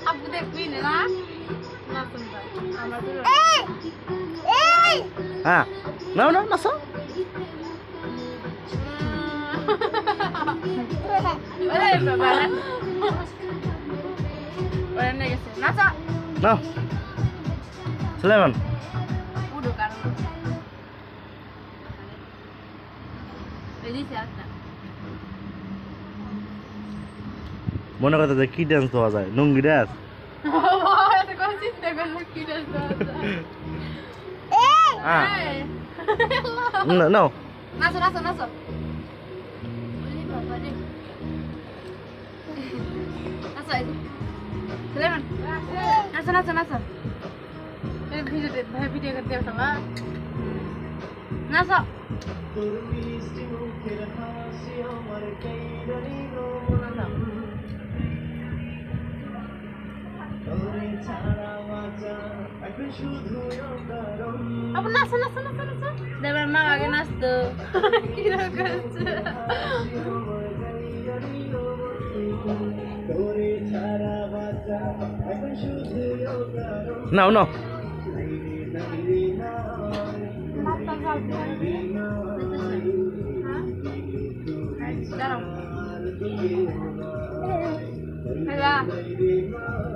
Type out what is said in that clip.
আপু দেখবি না না শুনবা আমার তো হ্যাঁ নাও নাও নাচো ওরে বাবা ওরে নিয়ে গেছে নাচা নাও সুলাইমান উড়ো কারণ এদিকে একটা মনে কথা যে কি ডান্স দেওয়া যায় লুঙ্গি ডান্স এটা কোন চিন্তা করলো কি ডান্স হ্যাঁ নাও নাচো নাচো নাচো ওরে বাবা রে নাচো সুলাইমান নাচো নাচো নাচো এই ভিডিও করতে আসো না নাচো अब नाचो नाचो नाचो नाचो देवर मा आगे नाचतो নাও নাও Hello.